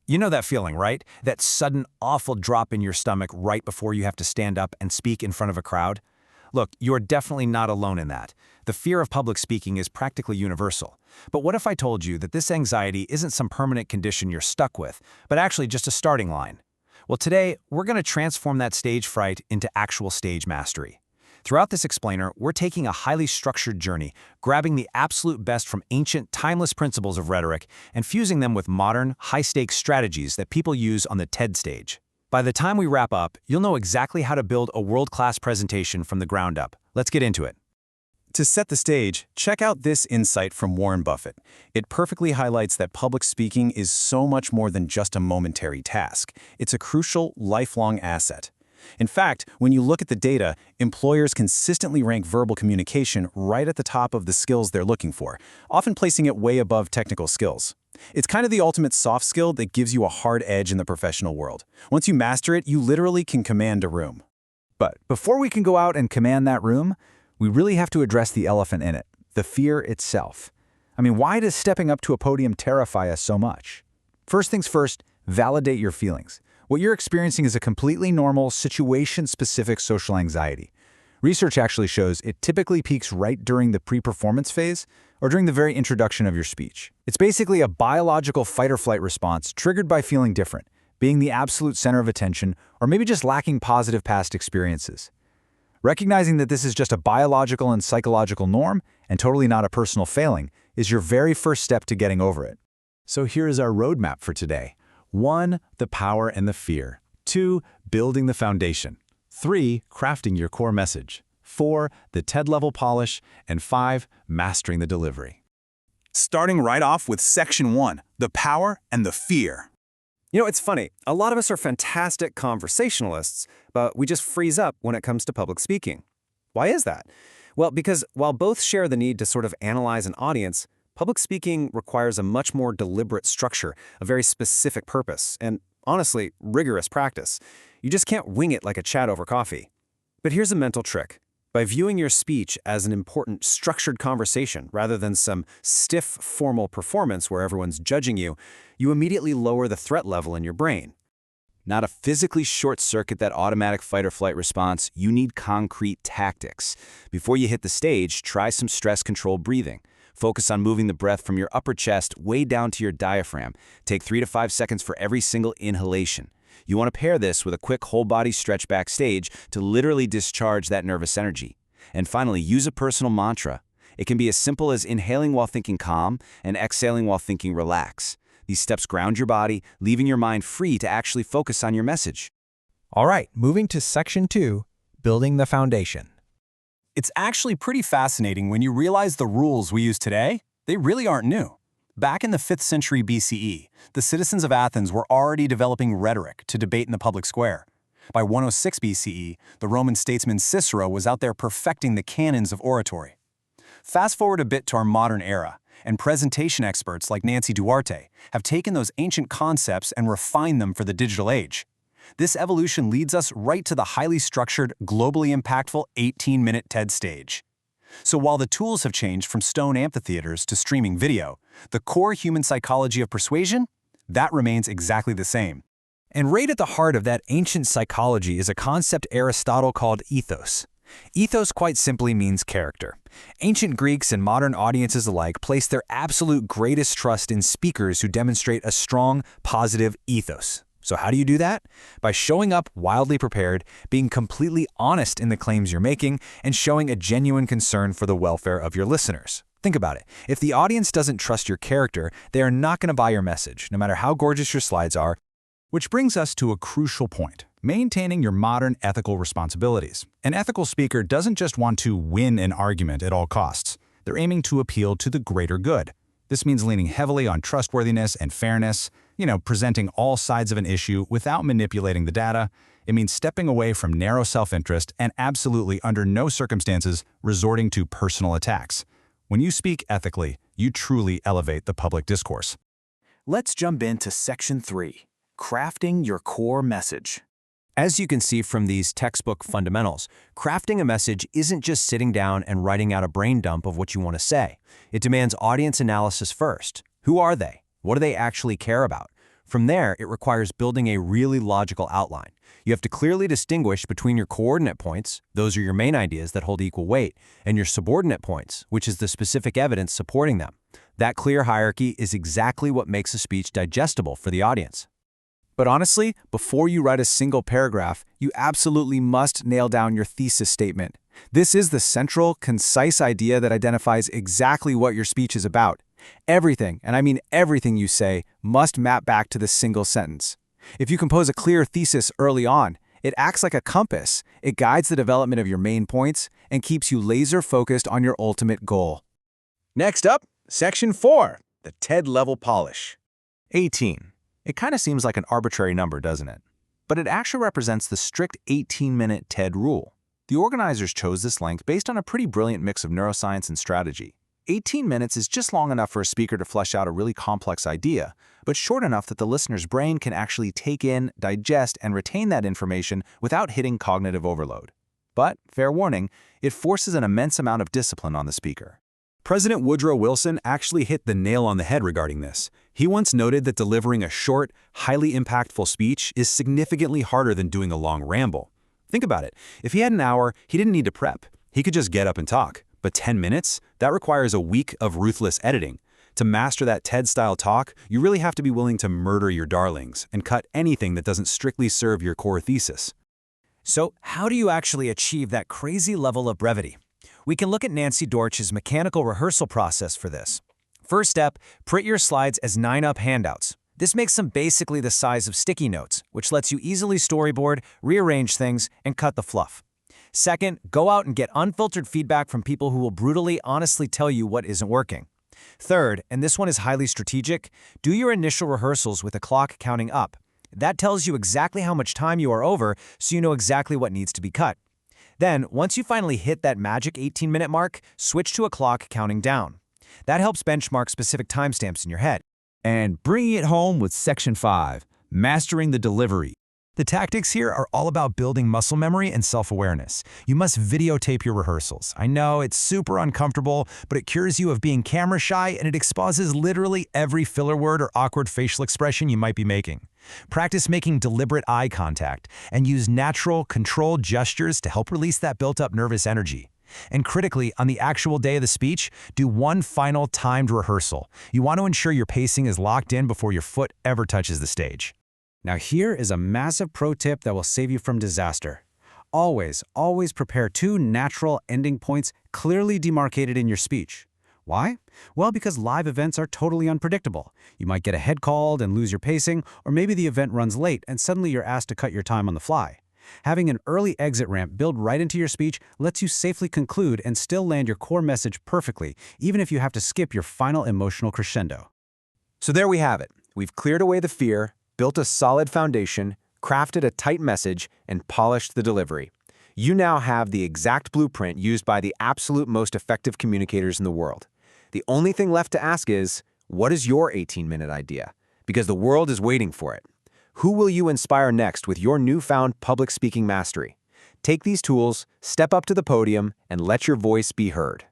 You know that feeling, right? That sudden, awful drop in your stomach right before you have to stand up and speak in front of a crowd? Look, you're definitely not alone in that. The fear of public speaking is practically universal. But what if I told you that this anxiety isn't some permanent condition you're stuck with, but actually just a starting line? Well, today, we're going to transform that stage fright into actual stage mastery. Throughout this explainer, we're taking a highly structured journey, grabbing the absolute best from ancient, timeless principles of rhetoric and fusing them with modern, high-stakes strategies that people use on the TED stage. By the time we wrap up, you'll know exactly how to build a world-class presentation from the ground up. Let's get into it. To set the stage, check out this insight from Warren Buffett. It perfectly highlights that public speaking is so much more than just a momentary task. It's a crucial, lifelong asset. In fact, when you look at the data, employers consistently rank verbal communication right at the top of the skills they're looking for, often placing it way above technical skills. It's kind of the ultimate soft skill that gives you a hard edge in the professional world. Once you master it, you literally can command a room. But before we can go out and command that room, we really have to address the elephant in it, the fear itself. I mean, why does stepping up to a podium terrify us so much? First things first, validate your feelings. What you're experiencing is a completely normal, situation-specific social anxiety. Research actually shows it typically peaks right during the pre-performance phase or during the very introduction of your speech. It's basically a biological fight-or-flight response triggered by feeling different, being the absolute center of attention, or maybe just lacking positive past experiences. Recognizing that this is just a biological and psychological norm and totally not a personal failing is your very first step to getting over it. So here is our roadmap for today. 1. The power and the fear. 2. Building the foundation. 3. Crafting your core message. 4. The TED-level polish. And 5. Mastering the delivery. Starting right off with Section 1, the power and the fear. You know, it's funny. A lot of us are fantastic conversationalists, but we just freeze up when it comes to public speaking. Why is that? Well, because while both share the need to sort of analyze an audience, public speaking requires a much more deliberate structure, a very specific purpose, and honestly, rigorous practice. You just can't wing it like a chat over coffee. But here's a mental trick. By viewing your speech as an important, structured conversation rather than some stiff, formal performance where everyone's judging you, you immediately lower the threat level in your brain. Not to physically short-circuit that automatic fight-or-flight response, you need concrete tactics. Before you hit the stage, try some stress-controlled breathing. Focus on moving the breath from your upper chest way down to your diaphragm. Take 3 to 5 seconds for every single inhalation. You want to pair this with a quick whole-body stretch backstage to literally discharge that nervous energy. And finally, use a personal mantra. It can be as simple as inhaling while thinking calm and exhaling while thinking relax. These steps ground your body, leaving your mind free to actually focus on your message. All right, moving to Section 2, building the foundation. It's actually pretty fascinating when you realize the rules we use today, they really aren't new. Back in the 5th century BCE, the citizens of Athens were already developing rhetoric to debate in the public square. By 106 BCE, the Roman statesman Cicero was out there perfecting the canons of oratory. Fast forward a bit to our modern era, and presentation experts like Nancy Duarte have taken those ancient concepts and refined them for the digital age. This evolution leads us right to the highly structured, globally impactful 18-minute TED stage. So while the tools have changed from stone amphitheaters to streaming video, the core human psychology of persuasion, that remains exactly the same. And right at the heart of that ancient psychology is a concept Aristotle called ethos. Ethos quite simply means character. Ancient Greeks and modern audiences alike place their absolute greatest trust in speakers who demonstrate a strong, positive ethos. So how do you do that? By showing up wildly prepared, being completely honest in the claims you're making, and showing a genuine concern for the welfare of your listeners. Think about it. If the audience doesn't trust your character, they are not going to buy your message, no matter how gorgeous your slides are. Which brings us to a crucial point, maintaining your modern ethical responsibilities. An ethical speaker doesn't just want to win an argument at all costs. They're aiming to appeal to the greater good. This means leaning heavily on trustworthiness and fairness, presenting all sides of an issue without manipulating the data. It means stepping away from narrow self-interest and absolutely under no circumstances resorting to personal attacks. When you speak ethically, you truly elevate the public discourse. Let's jump into Section 3, crafting your core message. As you can see from these textbook fundamentals, crafting a message isn't just sitting down and writing out a brain dump of what you want to say. It demands audience analysis first. Who are they? What do they actually care about? From there, it requires building a really logical outline. You have to clearly distinguish between your coordinate points, those are your main ideas that hold equal weight, and your subordinate points, which is the specific evidence supporting them. That clear hierarchy is exactly what makes a speech digestible for the audience. But honestly, before you write a single paragraph, you absolutely must nail down your thesis statement. This is the central, concise idea that identifies exactly what your speech is about. Everything, and I mean everything you say, must map back to this single sentence. If you compose a clear thesis early on, it acts like a compass. It guides the development of your main points and keeps you laser-focused on your ultimate goal. Next up, Section 4, the TED level polish. 18. It kind of seems like an arbitrary number, doesn't it? But it actually represents the strict 18-minute TED rule. The organizers chose this length based on a pretty brilliant mix of neuroscience and strategy. 18 minutes is just long enough for a speaker to flesh out a really complex idea, but short enough that the listener's brain can actually take in, digest, and retain that information without hitting cognitive overload. But, fair warning, it forces an immense amount of discipline on the speaker. President Woodrow Wilson actually hit the nail on the head regarding this. He once noted that delivering a short, highly impactful speech is significantly harder than doing a long ramble. Think about it. If he had an hour, he didn't need to prep. He could just get up and talk. But 10 minutes? That requires a week of ruthless editing. To master that TED-style talk, you really have to be willing to murder your darlings and cut anything that doesn't strictly serve your core thesis. So, how do you actually achieve that crazy level of brevity? We can look at Nancy Dortch's mechanical rehearsal process for this. First step, print your slides as 9-up handouts. This makes them basically the size of sticky notes, which lets you easily storyboard, rearrange things, and cut the fluff. Second, go out and get unfiltered feedback from people who will brutally, honestly tell you what isn't working. Third, and this one is highly strategic, do your initial rehearsals with a clock counting up. That tells you exactly how much time you are over, so you know exactly what needs to be cut. Then, once you finally hit that magic 18-minute mark, switch to a clock counting down. That helps benchmark specific timestamps in your head. And bringing it home with Section 5, mastering the delivery. The tactics here are all about building muscle memory and self-awareness. You must videotape your rehearsals. I know it's super uncomfortable, but it cures you of being camera shy and it exposes literally every filler word or awkward facial expression you might be making. Practice making deliberate eye contact and use natural, controlled gestures to help release that built-up nervous energy. And critically, on the actual day of the speech, do one final timed rehearsal. You want to ensure your pacing is locked in before your foot ever touches the stage. Now here is a massive pro tip that will save you from disaster. Always prepare 2 natural ending points clearly demarcated in your speech. Why? Well, because live events are totally unpredictable. You might get a head called and lose your pacing, or maybe the event runs late and suddenly you're asked to cut your time on the fly. Having an early exit ramp built right into your speech lets you safely conclude and still land your core message perfectly, even if you have to skip your final emotional crescendo. So there we have it. We've cleared away the fear, built a solid foundation, crafted a tight message, and polished the delivery. You now have the exact blueprint used by the absolute most effective communicators in the world. The only thing left to ask is, what is your 18-minute idea? Because the world is waiting for it. Who will you inspire next with your newfound public speaking mastery? Take these tools, step up to the podium, and let your voice be heard.